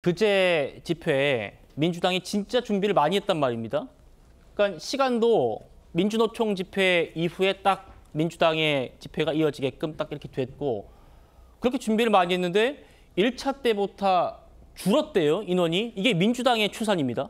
그제 집회에 민주당이 진짜 준비를 많이 했단 말입니다. 그러니까 시간도 민주노총 집회 이후에 딱 민주당의 집회가 이어지게끔 딱 이렇게 됐고 그렇게 준비를 많이 했는데 1차 때보다 줄었대요, 인원이. 이게 민주당의 추산입니다.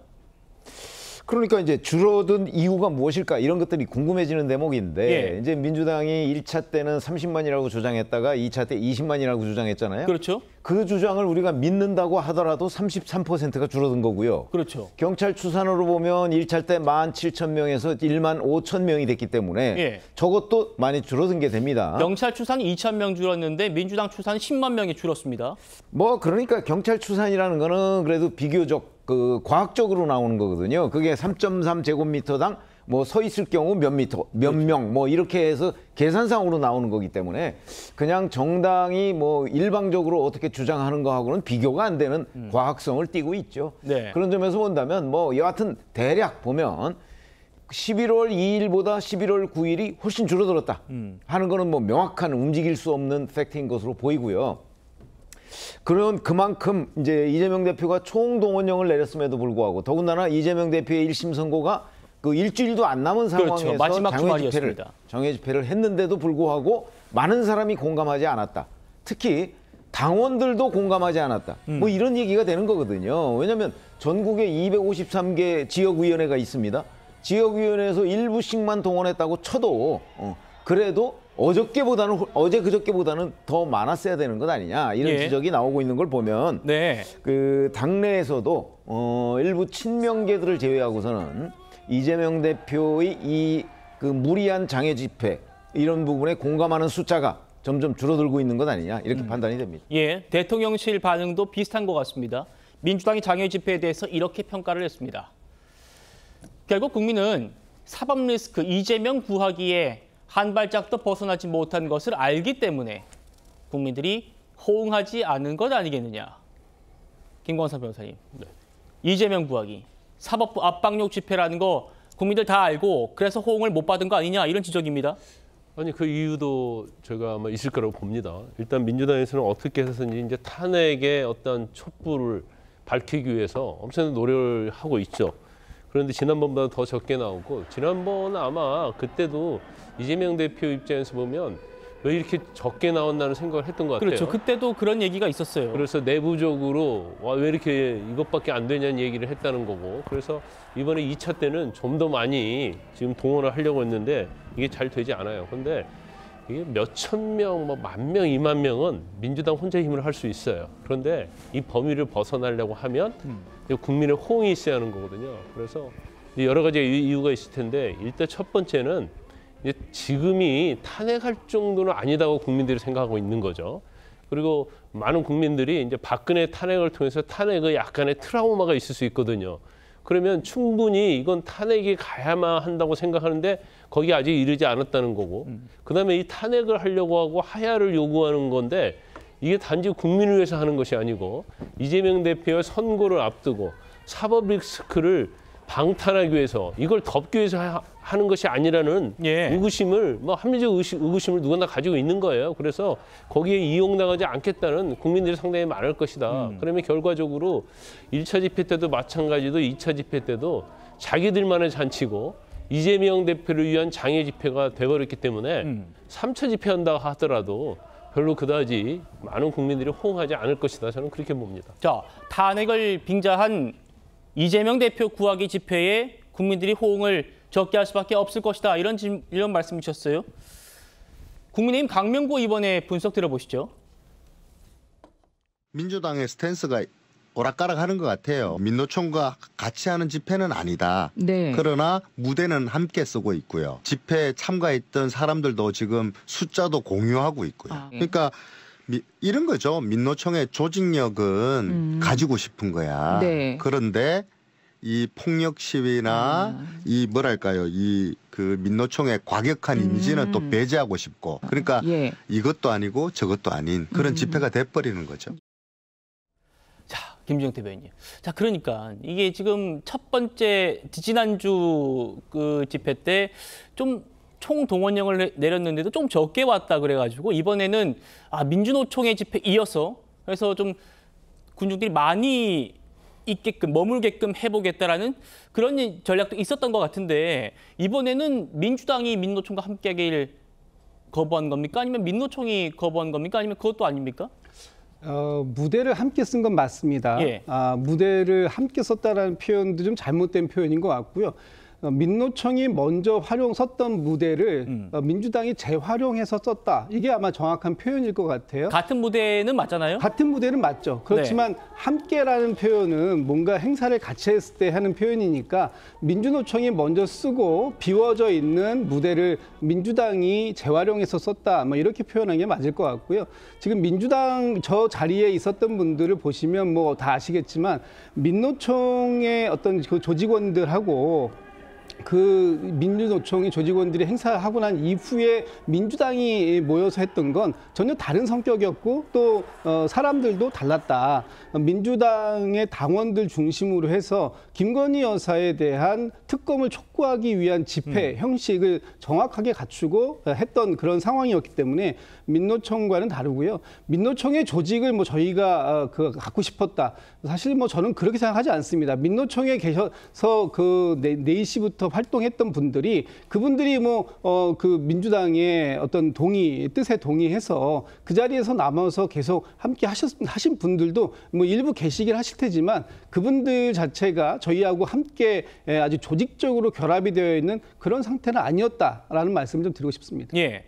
그러니까 이제 줄어든 이유가 무엇일까 이런 것들이 궁금해지는 대목인데 예. 이제 민주당이 1차 때는 30만이라고 주장했다가 2차 때 20만이라고 주장했잖아요. 그렇죠. 그 주장을 우리가 믿는다고 하더라도 33%가 줄어든 거고요. 그렇죠. 경찰 추산으로 보면 1차 때 17,000명에서 15,000명이 됐기 때문에 예. 저것도 많이 줄어든 게 됩니다. 경찰 추산이 2,000명 줄었는데 민주당 추산이 10만 명이 줄었습니다. 뭐 그러니까 경찰 추산이라는 거는 그래도 비교적 과학적으로 나오는 거거든요. 그게 3.3 제곱미터당 뭐 서 있을 경우 몇 미터, 몇 명 뭐 이렇게 해서 계산상으로 나오는 거기 때문에 그냥 정당이 뭐 일방적으로 어떻게 주장하는 거하고는 비교가 안 되는 과학성을 띠고 있죠. 네. 그런 점에서 본다면 뭐 여하튼 대략 보면 11월 2일보다 11월 9일이 훨씬 줄어들었다 하는 거는 뭐 명확한 움직일 수 없는 팩트인 것으로 보이고요. 그런 그만큼 이제 이재명 대표가 총동원령을 내렸음에도 불구하고 더군다나 이재명 대표의 1심 선고가 그 일주일도 안 남은 상황에서 그렇죠. 마지막 장외 집회를 했는데도 불구하고 많은 사람이 공감하지 않았다. 특히 당원들도 공감하지 않았다. 뭐 이런 얘기가 되는 거거든요. 왜냐하면 전국에 253개 지역위원회가 있습니다. 지역위원회에서 일부씩만 동원했다고 쳐도 그래도 어제 그저께보다는 더 많았어야 되는 것 아니냐 이런 지적이 나오고 있는 걸 보면 그 당내에서도 일부 친명계들을 제외하고서는 이재명 대표의 이 그 무리한 장외 집회 이런 부분에 공감하는 숫자가 점점 줄어들고 있는 것 아니냐 이렇게 판단이 됩니다. 예, 대통령실 반응도 비슷한 것 같습니다. 민주당이 장외 집회에 대해서 이렇게 평가를 했습니다. 결국 국민은 사법 리스크 이재명 구하기에 한 발짝도 벗어나지 못한 것을 알기 때문에 국민들이 호응하지 않은 것 아니겠느냐. 김광삼 변호사님. 네. 이재명 구하기, 사법부 압박용 집회라는 거 국민들 다 알고 그래서 호응을 못 받은 거 아니냐 이런 지적입니다. 아니 그 이유도 제가 아마 있을 거라고 봅니다. 일단 민주당에서는 어떻게 해서든지 이제 탄핵의 어떤 촛불을 밝히기 위해서 엄청난 노력을 하고 있죠. 그런데 지난번보다 더 적게 나오고 지난번은 아마 그때도 이재명 대표 입장에서 보면 왜 이렇게 적게 나온다는 생각을 했던 것 같아요. 그렇죠. 그때도 그런 얘기가 있었어요. 그래서 내부적으로 와, 왜 이렇게 이것밖에 안 되냐는 얘기를 했다는 거고 그래서 이번에 2차 때는 좀 더 많이 지금 동원을 하려고 했는데 이게 잘 되지 않아요. 그런데 이게 몇천 명, 뭐 10,000명, 20,000명은 민주당 혼자 힘을 할 수 있어요. 그런데 이 범위를 벗어나려고 하면 국민의 호응이 있어야 하는 거거든요. 그래서 여러 가지 이유가 있을 텐데 일단 첫 번째는 이제 지금이 탄핵할 정도는 아니다고 국민들이 생각하고 있는 거죠. 그리고 많은 국민들이 이제 박근혜 탄핵을 통해서 탄핵의 약간의 트라우마가 있을 수 있거든요. 그러면 충분히 이건 탄핵이 가야만 한다고 생각하는데 거기 아직 이르지 않았다는 거고 그다음에 이 탄핵을 하려고 하고 하야를 요구하는 건데 이게 단지 국민을 위해서 하는 것이 아니고 이재명 대표의 선거를 앞두고 사법 리스크를 방탄하기 위해서 이걸 덮기 위해서 하는 것이 아니라는 의구심을 뭐 합리적 의구심을 누구나 가지고 있는 거예요. 그래서 거기에 이용당하지 않겠다는 국민들이 상당히 많을 것이다. 그러면 결과적으로 1차 집회 때도 마찬가지로 2차 집회 때도 자기들만의 잔치고 이재명 대표를 위한 장외 집회가 돼버렸기 때문에 3차 집회한다 하더라도 별로 그다지 많은 국민들이 호응하지 않을 것이다. 저는 그렇게 봅니다. 자, 탄핵을 빙자한 이재명 대표 구하기 집회에 국민들이 호응을 적게 할 수밖에 없을 것이다. 이런 말씀 주셨어요. 국민의힘 강명구 의원의 분석 들어보시죠. 민주당의 스탠스가 오락가락하는 것 같아요. 민노총과 같이 하는 집회는 아니다. 네. 그러나 무대는 함께 쓰고 있고요. 집회에 참가했던 사람들도 지금 숫자도 공유하고 있고요. 그러니까 이런 거죠. 민노총의 조직력은 가지고 싶은 거야. 네. 그런데 이 폭력 시위나 이 뭐랄까요, 이 그 민노총의 과격한 이미지는 또 배제하고 싶고, 그러니까 이것도 아니고 저것도 아닌 그런 집회가 돼버리는 거죠. 자, 김종태 대변인님. 자, 그러니까 이게 지금 첫 번째 지난주 그 집회 때 좀 총동원령을 내렸는데도 좀 적게 왔다 그래가지고 이번에는 민주노총의 집회 이어서 그래서 좀 군중들이 많이 있게끔 머물게끔 해보겠다라는 그런 전략도 있었던 것 같은데 이번에는 민주당이 민노총과 함께하기를 거부한 겁니까? 아니면 민노총이 거부한 겁니까? 아니면 그것도 아닙니까? 무대를 함께 쓴 건 맞습니다. 예. 무대를 함께 썼다라는 표현도 좀 잘못된 표현인 것 같고요. 민노총이 먼저 썼던 무대를 민주당이 재활용해서 썼다. 이게 아마 정확한 표현일 것 같아요. 같은 무대는 맞잖아요? 같은 무대는 맞죠. 그렇지만 함께라는 표현은 뭔가 행사를 같이 했을 때 하는 표현이니까 민주노총이 먼저 쓰고 비워져 있는 무대를 민주당이 재활용해서 썼다. 뭐 이렇게 표현한 게 맞을 것 같고요. 지금 민주당 저 자리에 있었던 분들을 보시면 뭐 다 아시겠지만 민노총의 어떤 그 조직원들하고 그 민주노총의 조직원들이 행사하고 난 이후에 민주당이 모여서 했던 건 전혀 다른 성격이었고 또 사람들도 달랐다. 민주당의 당원들 중심으로 해서 김건희 여사에 대한 특검을 촉구하기 위한 집회 형식을 정확하게 갖추고 했던 그런 상황이었기 때문에 민노총과는 다르고요. 민노총의 조직을 뭐 저희가 갖고 싶었다. 사실 뭐 저는 그렇게 생각하지 않습니다. 민노총에 계셔서 그 4시부터 활동했던 분들이 그분들이 그 민주당의 어떤 뜻에 동의해서 그 자리에서 남아서 계속 함께 하신 분들도 뭐 일부 계시긴 하실 테지만 그분들 자체가 저희하고 함께 아주 조직적으로 결합이 되어 있는 그런 상태는 아니었다라는 말씀을 좀 드리고 싶습니다. 예.